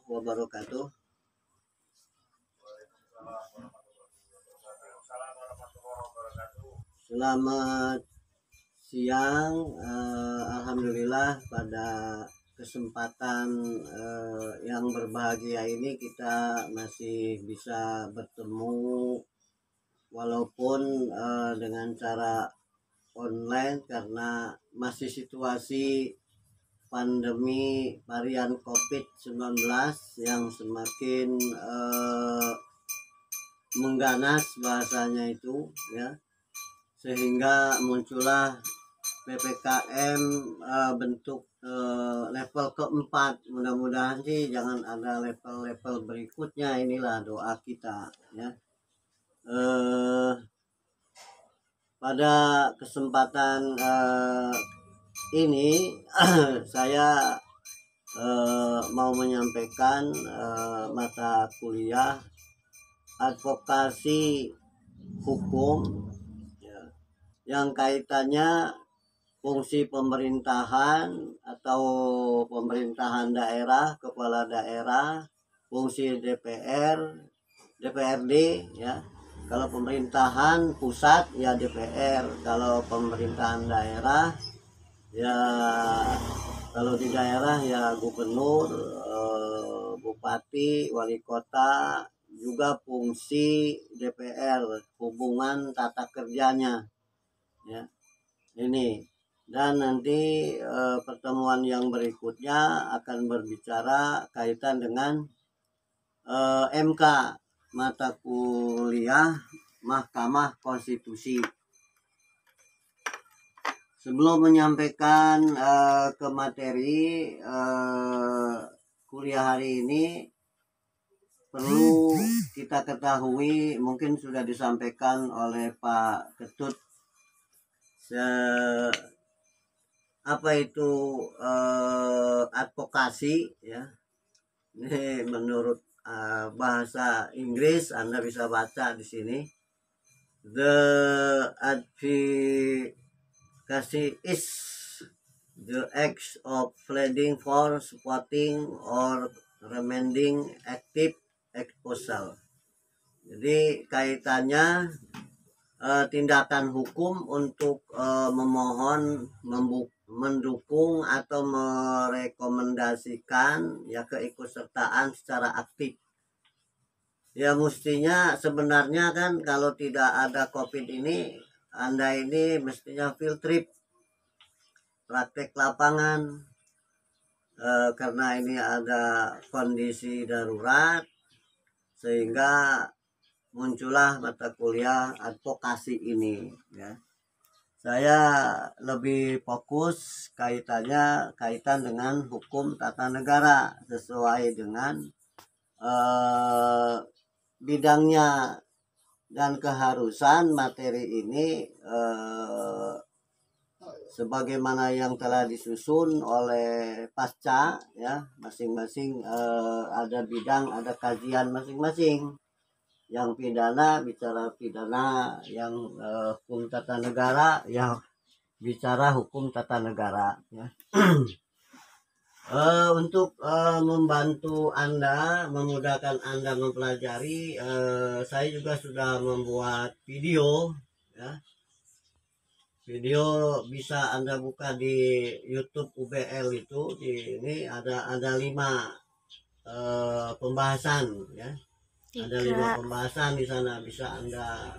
wabarakatuh. Selamat siang. Alhamdulillah pada kesempatan yang berbahagia ini kita masih bisa bertemu walaupun dengan cara online karena masih situasi pandemi varian COVID-19 yang semakin mengganas bahasanya itu ya, sehingga muncullah PPKM bentuk level keempat. Mudah-mudahan sih jangan ada level-level berikutnya, inilah doa kita ya. Pada kesempatan ini saya mau menyampaikan mata kuliah advokasi hukum ya, yang kaitannya fungsi pemerintahan atau pemerintahan daerah, kepala daerah, fungsi DPR, DPRD ya. Kalau pemerintahan pusat ya DPR, kalau pemerintahan daerah ya, kalau di daerah ya gubernur, bupati, wali kota, juga fungsi DPR, hubungan tata kerjanya ya. Ini dan nanti pertemuan yang berikutnya akan berbicara kaitan dengan MK, mata kuliah Mahkamah Konstitusi. Sebelum menyampaikan ke materi kuliah hari ini, perlu kita ketahui, mungkin sudah disampaikan oleh Pak Ketut, apa itu advokasi ya. Ini menurut bahasa Inggris, Anda bisa baca di sini. The advocacy is the act of pleading for, supporting, or recommending active exposure. Jadi kaitannya tindakan hukum untuk memohon, mendukung atau merekomendasikan ya keikutsertaan secara aktif. Ya mestinya sebenarnya kan kalau tidak ada COVID ini, Anda ini mestinya field trip, praktek lapangan, karena ini ada kondisi darurat sehingga muncullah mata kuliah advokasi ini ya. Saya lebih fokus kaitan dengan hukum tata negara sesuai dengan bidangnya, dan keharusan materi ini sebagaimana yang telah disusun oleh pasca ya, masing-masing ada bidang, ada kajian masing-masing. Yang pidana bicara pidana, yang hukum tata negara ya bicara hukum tata negara ya. Untuk membantu Anda, memudahkan Anda mempelajari, saya juga sudah membuat video ya. Video bisa Anda buka di YouTube UBL itu, di ini ada 5 pembahasan ya. Ada 5 pembahasan di sana, bisa Anda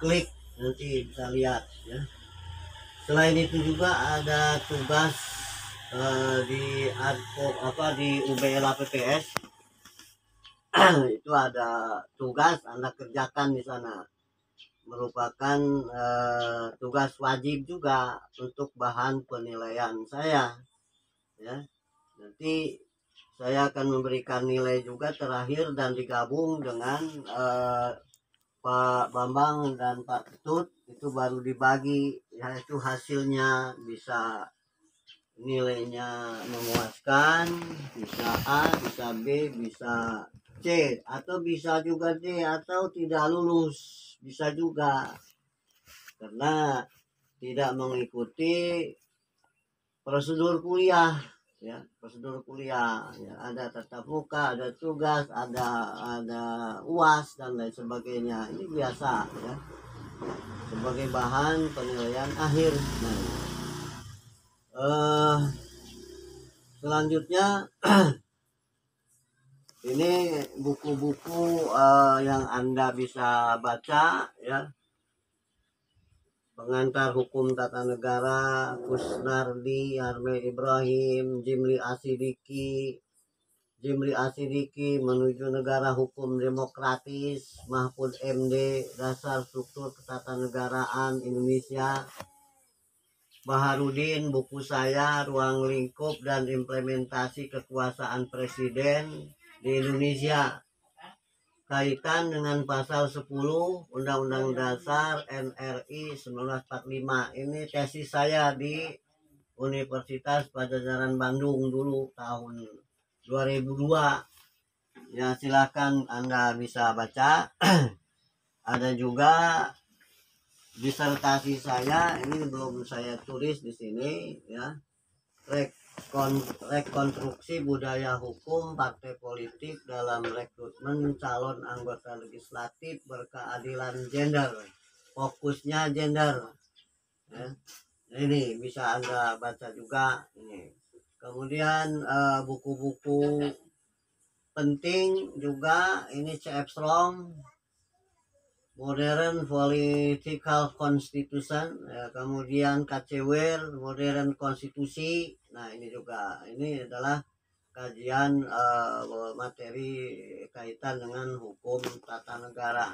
klik, nanti bisa lihat ya. Selain itu juga ada tugas di UBL APPS itu ada tugas Anda kerjakan di sana, merupakan tugas wajib juga untuk bahan penilaian saya ya. Nanti saya akan memberikan nilai juga terakhir dan digabung dengan Pak Bambang dan Pak Ketut, itu baru dibagi ya, itu hasilnya bisa nilainya memuaskan, bisa A, bisa B, bisa C, atau bisa juga D, atau tidak lulus bisa juga karena tidak mengikuti prosedur kuliah ya, prosedur kuliah, ya, ada tatap muka, ada tugas, ada UAS dan lain sebagainya. Ini biasa ya, sebagai bahan penilaian akhir. Nah, selanjutnya ini buku-buku yang Anda bisa baca ya. Pengantar Hukum Tata Negara, Kusnardi, Arme Ibrahim, Jimli Asidiki Menuju Negara Hukum Demokratis, Mahfud MD, Dasar Struktur Ketatanegaraan Indonesia, Baharudin, buku saya Ruang Lingkup dan Implementasi Kekuasaan Presiden di Indonesia, kaitan dengan pasal 10 Undang-Undang Dasar NRI 1945. Ini tesis saya di Universitas Padjadjaran Bandung dulu tahun 2002. Ya, silakan Anda bisa baca. Ada juga disertasi saya, ini belum saya tulis di sini ya. Rekonstruksi budaya hukum partai politik dalam rekrutmen calon anggota legislatif berkeadilan gender, fokusnya gender ya. Ini bisa Anda baca juga ini. Kemudian buku-buku penting juga ini C.F. Strong, Modern Political Constitution ya, kemudian K.C. Weir, Modern Konstitusi. Nah, ini juga, ini adalah kajian materi kaitan dengan hukum tata negara.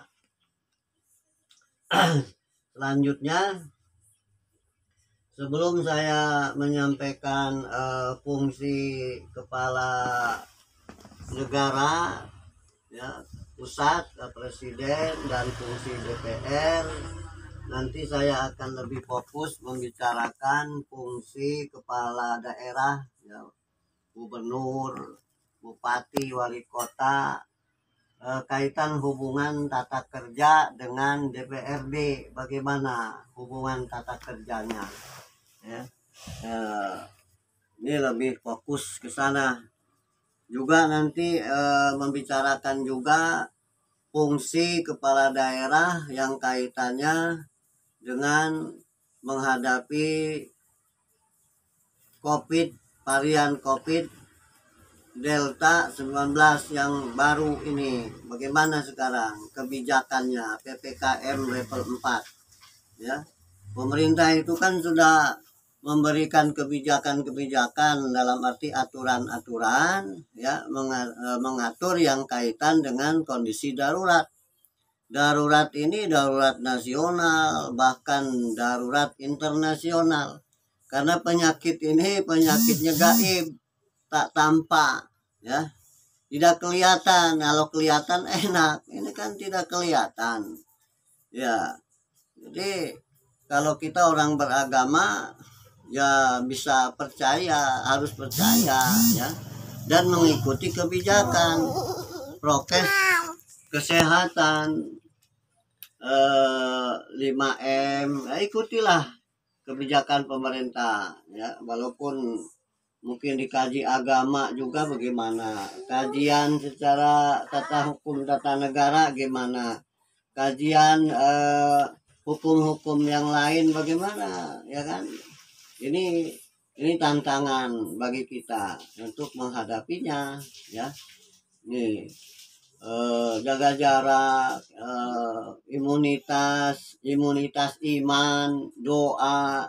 Selanjutnya, sebelum saya menyampaikan fungsi kepala negara ya, pusat, presiden, dan fungsi DPR, nanti saya akan lebih fokus membicarakan fungsi kepala daerah ya, gubernur, bupati, wali kota, kaitan hubungan tata kerja dengan DPRD, bagaimana hubungan tata kerjanya ya. Ini lebih fokus ke sana. Juga nanti membicarakan juga fungsi kepala daerah yang kaitannya dengan menghadapi varian COVID Delta 19 yang baru ini. Bagaimana sekarang kebijakannya PPKM level 4 ya. Pemerintah itu kan sudah memberikan kebijakan-kebijakan dalam arti aturan-aturan ya, mengatur yang kaitan dengan kondisi darurat. Darurat ini darurat nasional, bahkan darurat internasional. Karena penyakit ini penyakitnya gaib, tak tampak ya. Tidak kelihatan. Kalau kelihatan enak, ini kan tidak kelihatan. Ya. Jadi kalau kita orang beragama ya bisa percaya, harus percaya ya, dan mengikuti kebijakan prokes kesehatan 5M, ya, ikutilah kebijakan pemerintah ya, walaupun mungkin dikaji agama juga bagaimana, kajian secara tata hukum tata negara gimana, kajian hukum-hukum yang lain bagaimana ya kan. Ini tantangan bagi kita untuk menghadapinya ya. Nih jaga jarak, imunitas iman, doa,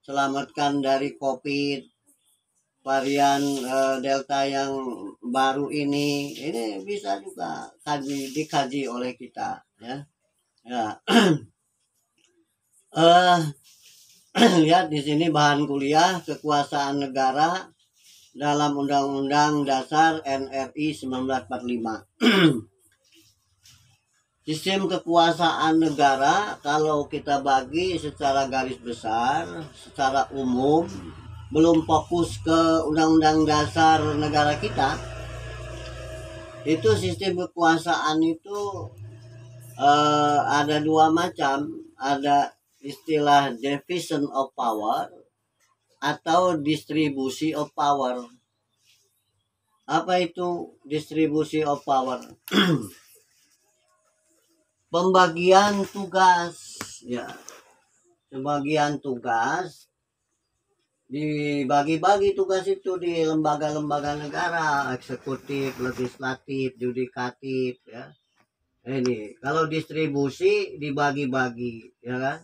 selamatkan dari COVID varian Delta yang baru ini bisa juga dikaji oleh kita ya. Ya. Lihat di sini bahan kuliah kekuasaan negara dalam Undang-Undang Dasar NRI 1945. Sistem kekuasaan negara kalau kita bagi secara garis besar, secara umum, belum fokus ke Undang-Undang Dasar negara kita, itu sistem kekuasaan itu ada 2 macam. Ada istilah division of power atau distribusi of power. Apa itu distribusi of power? Pembagian tugas, ya. Pembagian tugas, dibagi-bagi tugas itu di lembaga-lembaga negara, eksekutif, legislatif, yudikatif, ya. Ini kalau distribusi dibagi-bagi, ya kan?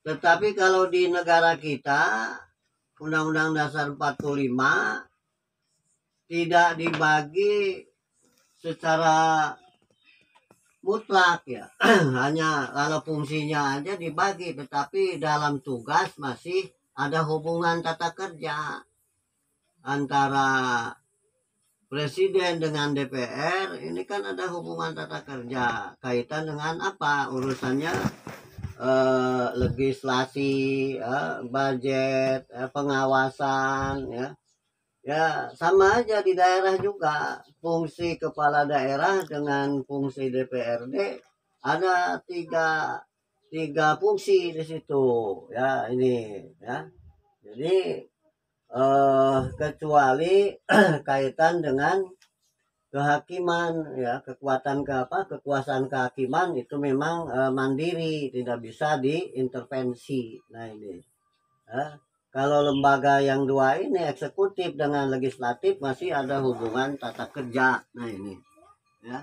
Tetapi kalau di negara kita, Undang-Undang Dasar 45 tidak dibagi secara mutlak, ya. Hanya kalau fungsinya aja dibagi, tetapi dalam tugas masih ada hubungan tata kerja antara presiden dengan DPR. Ini kan ada hubungan tata kerja kaitan dengan apa urusannya, legislasi, budget, pengawasan, ya. Ya sama aja di daerah juga, fungsi kepala daerah dengan fungsi DPRD ada tiga fungsi di situ, ya. Ini, ya. Jadi kecuali kaitan dengan kehakiman, ya, kekuasaan kehakiman itu memang mandiri, tidak bisa diintervensi. Nah ini, ya. Kalau lembaga yang dua ini, eksekutif dengan legislatif, masih ada hubungan tata kerja. Nah ini, ya.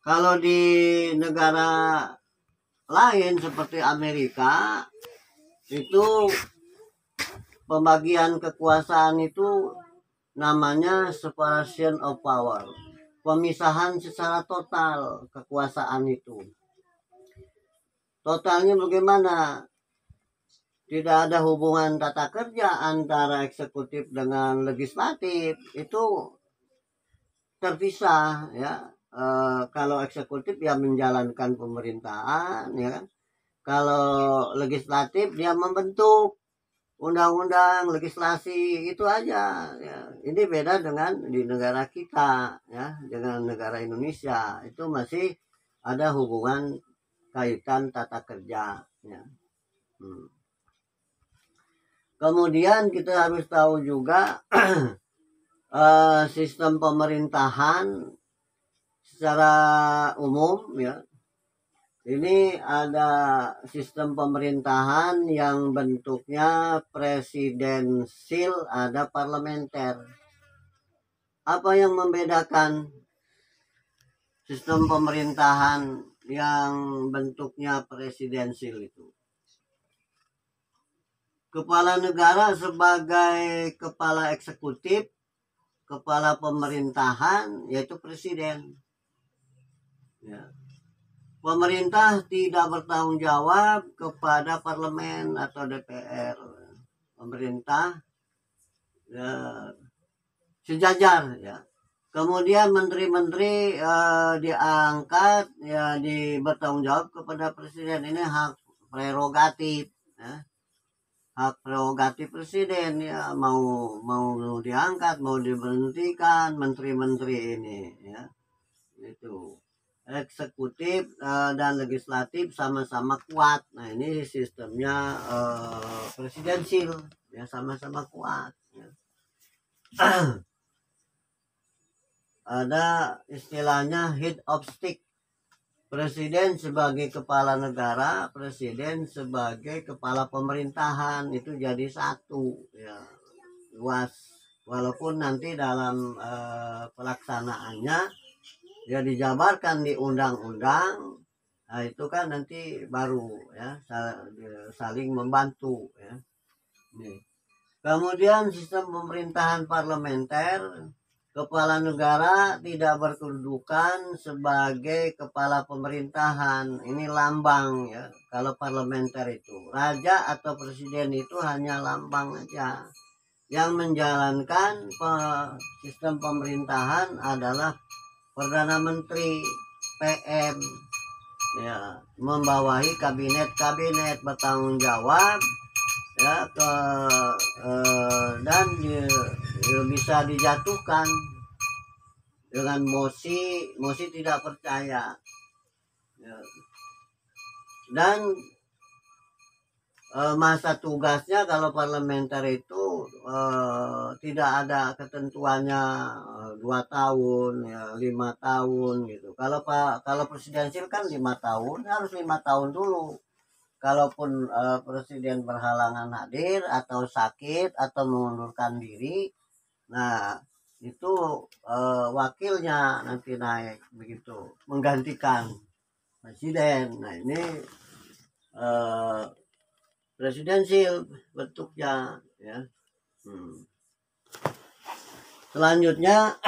Kalau di negara lain seperti Amerika, itu pembagian kekuasaan itu namanya separation of power, pemisahan secara total kekuasaan itu. Totalnya bagaimana? Tidak ada hubungan tata kerja antara eksekutif dengan legislatif, itu terpisah, ya. Kalau eksekutif ya menjalankan pemerintahan, ya kan. Kalau legislatif dia membentuk undang-undang, legislasi, itu aja, ya. Ini beda dengan di negara kita, ya, dengan negara Indonesia. Itu masih ada hubungan kaitan tata kerja, ya. Kemudian kita harus tahu juga sistem pemerintahan secara umum, ya. Ini ada sistem pemerintahan yang bentuknya presidensil, ada parlementer. Apa yang membedakan sistem pemerintahan yang bentuknya presidensil itu? Kepala negara sebagai kepala eksekutif, kepala pemerintahan yaitu presiden, ya. Pemerintah tidak bertanggung jawab kepada parlemen atau DPR. Pemerintah, ya, sejajar, ya. Kemudian menteri-menteri diangkat, ya, bertanggung jawab kepada presiden. Ini hak prerogatif, ya. Hak prerogatif presiden, ya, mau diangkat, mau diberhentikan menteri-menteri ini, ya. Itu eksekutif dan legislatif sama-sama kuat. Nah ini sistemnya presidensil, ya, sama-sama kuat, ya. Ada istilahnya head of state. Presiden sebagai kepala negara, presiden sebagai kepala pemerintahan, itu jadi satu, ya, luas. Walaupun nanti dalam pelaksanaannya ya dijabarkan di undang-undang, nah itu kan nanti baru, ya, saling membantu, ya. Kemudian sistem pemerintahan parlementer, kepala negara tidak berkedudukan sebagai kepala pemerintahan. Ini lambang, ya. Kalau parlementer itu raja atau presiden itu hanya lambang aja. Yang menjalankan sistem pemerintahan adalah Perdana Menteri, PM, ya, membawahi kabinet bertanggung jawab, ya, dan bisa dijatuhkan dengan mosi tidak percaya, ya. Dan masa tugasnya kalau parlementer itu tidak ada ketentuannya 2 tahun ya 5 tahun gitu. Kalau presidensil kan 5 tahun, harus 5 tahun dulu. Kalaupun presiden berhalangan hadir atau sakit atau mengundurkan diri, nah itu wakilnya nanti naik begitu menggantikan presiden. Nah ini eh, presidensil bentuknya ya. Selanjutnya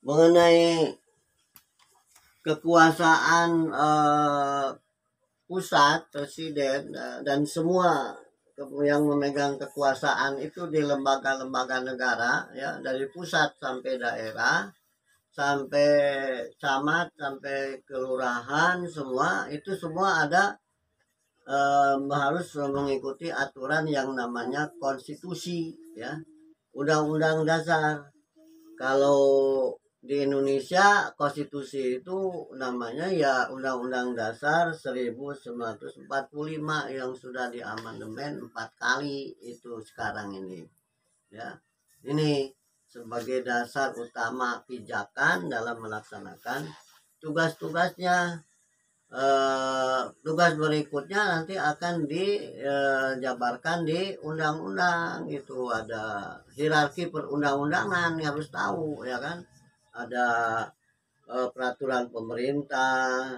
mengenai kekuasaan pusat presiden dan semua yang memegang kekuasaan itu di lembaga-lembaga negara ya, dari pusat sampai daerah sampai camat sampai kelurahan, semua itu semua ada harus mengikuti aturan yang namanya konstitusi ya, undang-undang dasar. Kalau di Indonesia konstitusi itu namanya ya Undang-Undang Dasar 1945 yang sudah diamandemen 4 kali itu sekarang ini ya. Ini sebagai dasar utama pijakan dalam melaksanakan tugas-tugasnya. Tugas berikutnya nanti akan dijabarkan di undang-undang. Itu ada hierarki perundang-undangan, harus tahu ya kan, ada peraturan pemerintah,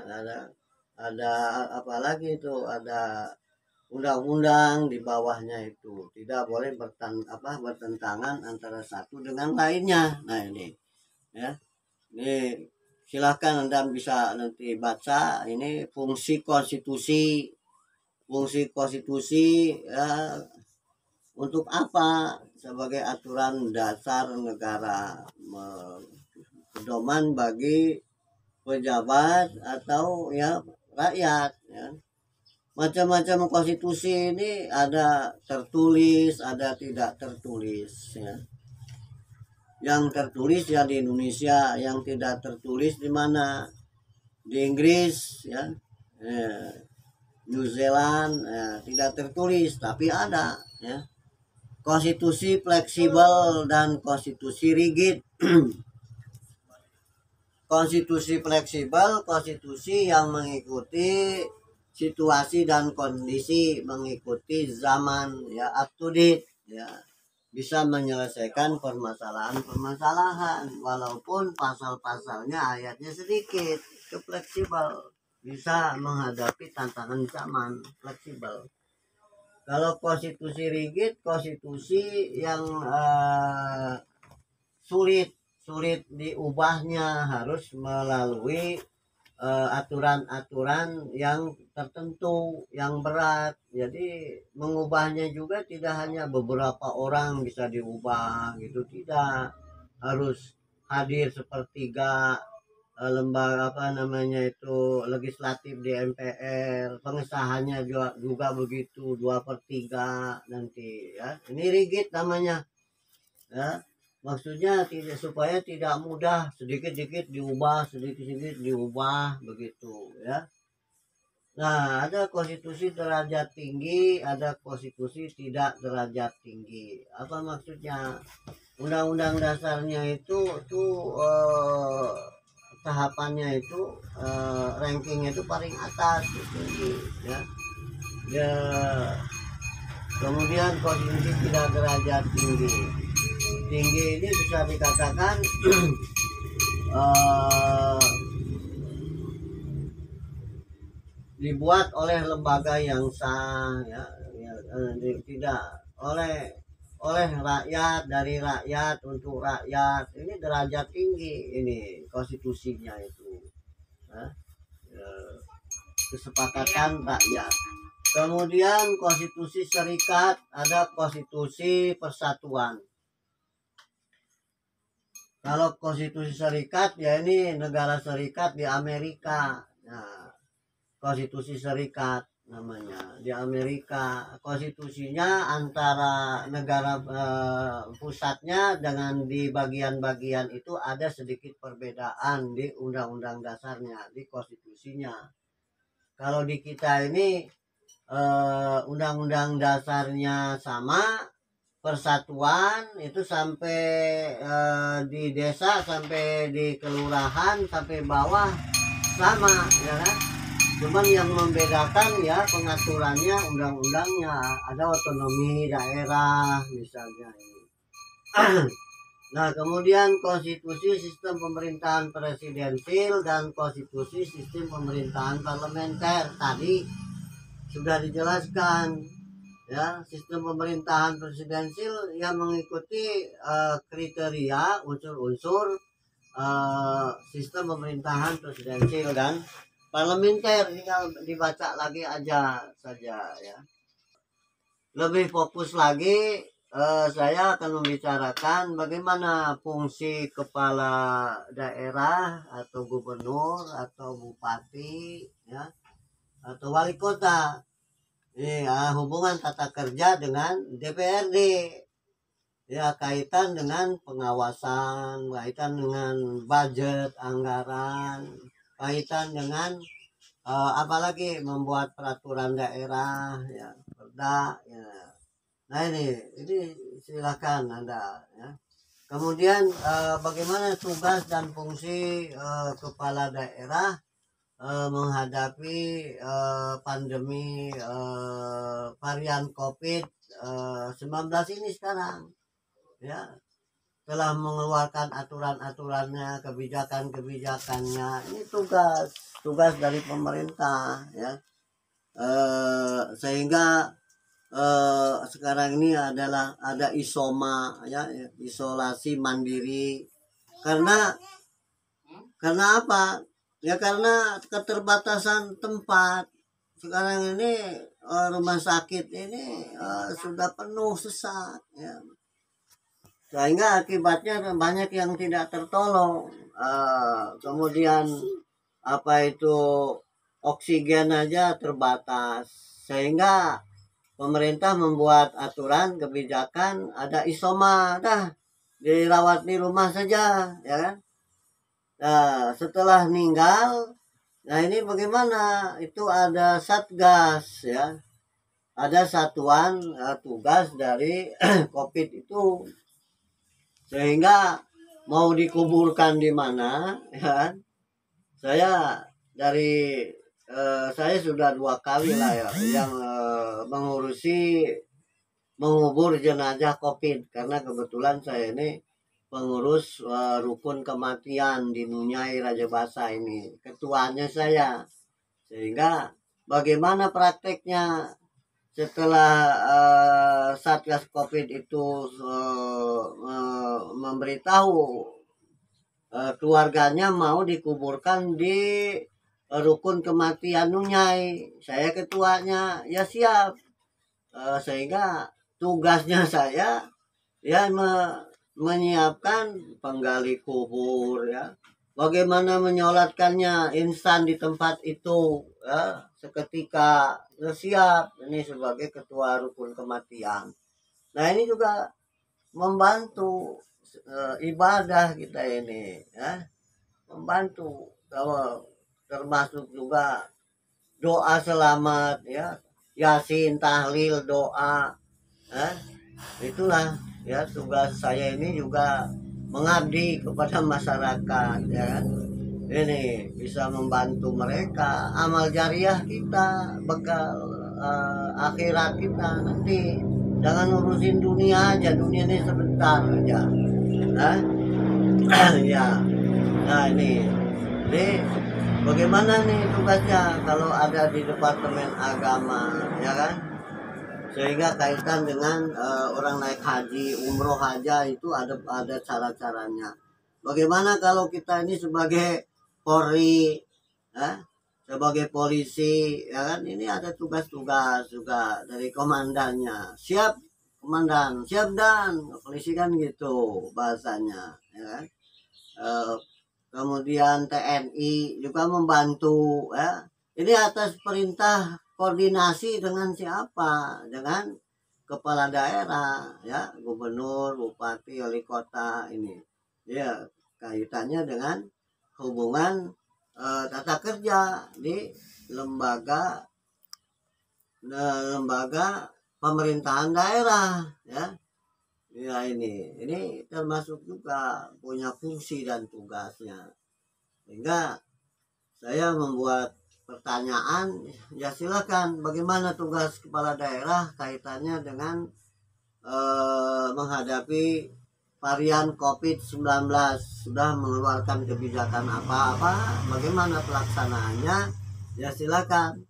ada apa lagi itu, ada undang-undang di bawahnya, itu tidak boleh bertentangan antara satu dengan lainnya. Nah ini ya, ini silahkan Anda bisa nanti baca ini fungsi konstitusi ya, untuk apa, sebagai aturan dasar negara, pedoman bagi pejabat atau ya rakyat ya. Macam-macam konstitusi ini, ada tertulis ada tidak tertulis ya. Yang tertulis ya di Indonesia, yang tidak tertulis di mana? Di Inggris ya, New Zealand ya, tidak tertulis tapi ada ya. Konstitusi fleksibel dan konstitusi rigid. Konstitusi fleksibel, konstitusi yang mengikuti situasi dan kondisi, mengikuti zaman ya, up to date ya, bisa menyelesaikan permasalahan-permasalahan walaupun pasal-pasalnya ayatnya sedikit. Itu fleksibel, bisa menghadapi tantangan zaman, fleksibel. Kalau konstitusi rigid, konstitusi yang sulit diubahnya, harus melalui aturan-aturan yang tertentu, yang berat. Jadi mengubahnya juga tidak hanya beberapa orang bisa diubah gitu, tidak. Harus hadir sepertiga lembaga legislatif di MPR, pengesahannya juga begitu 2/3 nanti ya. Ini rigid namanya ya. Maksudnya supaya tidak mudah, sedikit-sedikit diubah begitu ya. Nah, ada konstitusi derajat tinggi, ada konstitusi tidak derajat tinggi. Apa maksudnya? Undang-undang dasarnya itu tahapannya itu rankingnya itu paling atas, tinggi ya. Kemudian konstitusi tidak derajat tinggi ini bisa dikatakan dibuat oleh lembaga yang sah ya, tidak oleh rakyat, dari rakyat untuk rakyat. Ini derajat tinggi ini konstitusinya itu ya, kesepakatan rakyat. Kemudian konstitusi serikat, ada konstitusi persatuan. Kalau konstitusi serikat ya ini negara serikat di Amerika. Nah, konstitusi serikat namanya di Amerika. Konstitusinya antara negara pusatnya dengan di bagian-bagian itu ada sedikit perbedaan di undang-undang dasarnya, di konstitusinya. Kalau di kita ini undang-undang dasarnya sama, persatuan itu sampai di desa, sampai di kelurahan, sampai bawah sama, ya kan. Cuman yang membedakan ya pengaturannya, undang-undangnya, ada otonomi daerah misalnya ini. Nah, kemudian konstitusi sistem pemerintahan presidensil dan konstitusi sistem pemerintahan parlementer tadi sudah dijelaskan. Ya, sistem pemerintahan presidensil yang mengikuti kriteria unsur-unsur sistem pemerintahan presidensil dan parlementer. Tinggal dibaca lagi aja saja ya. Lebih fokus lagi saya akan membicarakan bagaimana fungsi kepala daerah atau gubernur atau bupati ya atau wali kota. Ya, hubungan tata kerja dengan DPRD. Ya, kaitan dengan pengawasan, kaitan dengan budget, anggaran, kaitan dengan apalagi membuat peraturan daerah, ya, perda, ya. Nah ini silakan Anda. Ya. Kemudian bagaimana tugas dan fungsi kepala daerah menghadapi pandemi varian COVID-19 ini sekarang, ya, telah mengeluarkan aturan-aturannya, kebijakan-kebijakannya. Ini tugas dari pemerintah, ya. Sehingga sekarang ini adalah ada isoma, ya, isolasi mandiri. Karena apa? Ya karena keterbatasan tempat. Sekarang ini rumah sakit ini sudah penuh sesak, ya. Sehingga akibatnya banyak yang tidak tertolong. Kemudian apa itu oksigen aja terbatas. Sehingga pemerintah membuat aturan kebijakan ada isoma, dah dirawat di rumah saja, ya kan. Nah, setelah meninggal, nah ini bagaimana? Itu ada satgas, ya. Ada satuan tugas dari COVID itu. Sehingga mau dikuburkan di mana, ya kan? Saya dari saya sudah 2 kali lah ya yang mengubur jenazah COVID, karena kebetulan saya ini pengurus rukun kematian di Nunyai Rajabasa ini, ketuanya saya. Sehingga bagaimana prakteknya setelah Satgas COVID itu memberitahu keluarganya mau dikuburkan di rukun kematian Nunyai, saya ketuanya, ya siap. Sehingga tugasnya saya ya menyiapkan penggali kubur, ya, bagaimana menyolatkannya instan di tempat itu, ya, seketika siap. Ini sebagai ketua rukun kematian. Nah ini juga membantu ibadah kita ini, ya, membantu. Kalau termasuk juga doa selamat, ya, yasin, tahlil, doa, ya. Itulah ya tugas saya ini juga mengabdi kepada masyarakat, ya kan. Ini bisa membantu mereka, amal jariah kita, bekal akhirat kita nanti. Jangan urusin dunia aja, dunia ini sebentar aja. Nah, ya. Nah ini, jadi bagaimana nih tugasnya kalau ada di Departemen Agama, ya kan? Sehingga kaitan dengan orang naik haji, umroh aja itu ada cara-caranya. Bagaimana kalau kita ini sebagai Polri, ya, sebagai polisi, ya kan, ini ada tugas-tugas juga dari komandannya. Siap komandan, siap dan polisi kan gitu bahasanya, ya kan. Kemudian TNI juga membantu, ya. Ini atas perintah koordinasi dengan siapa? Dengan kepala daerah, ya, gubernur, bupati, wali kota ini. Ya, kaitannya dengan hubungan tata kerja di lembaga lembaga pemerintahan daerah, ya. Ya, ini termasuk juga punya fungsi dan tugasnya, sehingga saya membuat pertanyaan. Ya silakan, bagaimana tugas kepala daerah kaitannya dengan menghadapi varian COVID-19, sudah mengeluarkan kebijakan apa-apa, bagaimana pelaksanaannya. Ya silakan,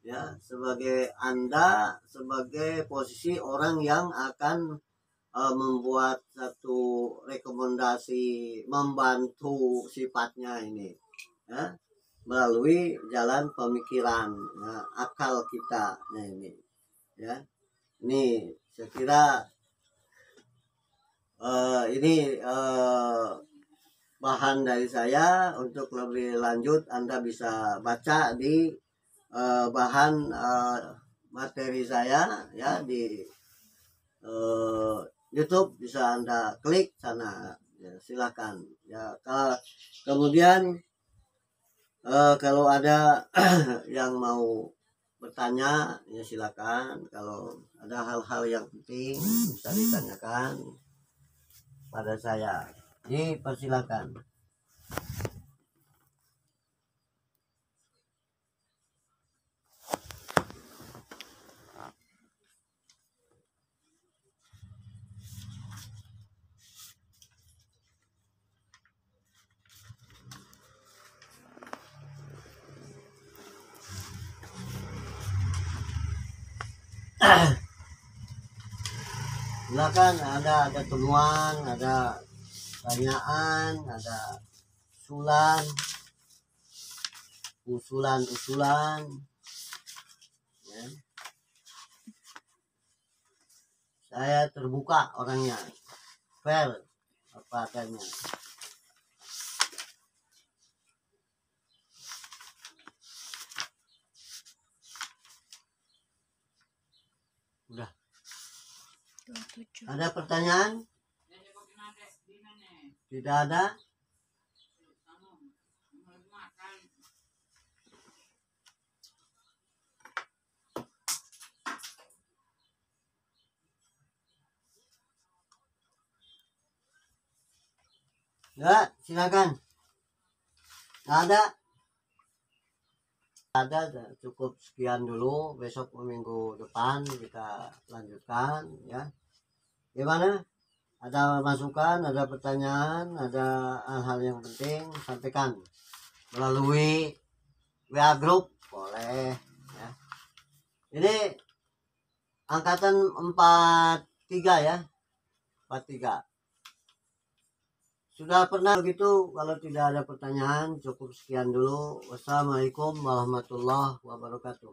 ya, sebagai Anda, sebagai posisi orang yang akan membuat satu rekomendasi, membantu sifatnya ini, ya, melalui jalan pemikiran, ya, akal kita. Nah ini, ya, ini saya kira ini bahan dari saya. Untuk lebih lanjut Anda bisa baca di bahan materi saya, ya, di YouTube, bisa Anda klik sana, ya, silakan, ya. Kemudian kalau ada yang mau bertanya, ya silakan. Kalau ada hal-hal yang penting bisa ditanyakan pada saya, dipersilakan. Silakan, ada temuan, ada pertanyaan, ada usulan, ya. Saya terbuka orangnya, fair apa adanya. Udah. Ada pertanyaan? Tidak ada? Ya, silakan. Ada? Ada, cukup sekian dulu. Besok minggu depan kita lanjutkan, ya. Gimana? Ada masukan, ada pertanyaan, ada hal-hal yang penting, sampaikan melalui WA group, boleh, ya. Ini angkatan 43, ya. 43. Sudah pernah begitu? Kalau tidak ada pertanyaan, cukup sekian dulu. Wassalamualaikum warahmatullahi wabarakatuh.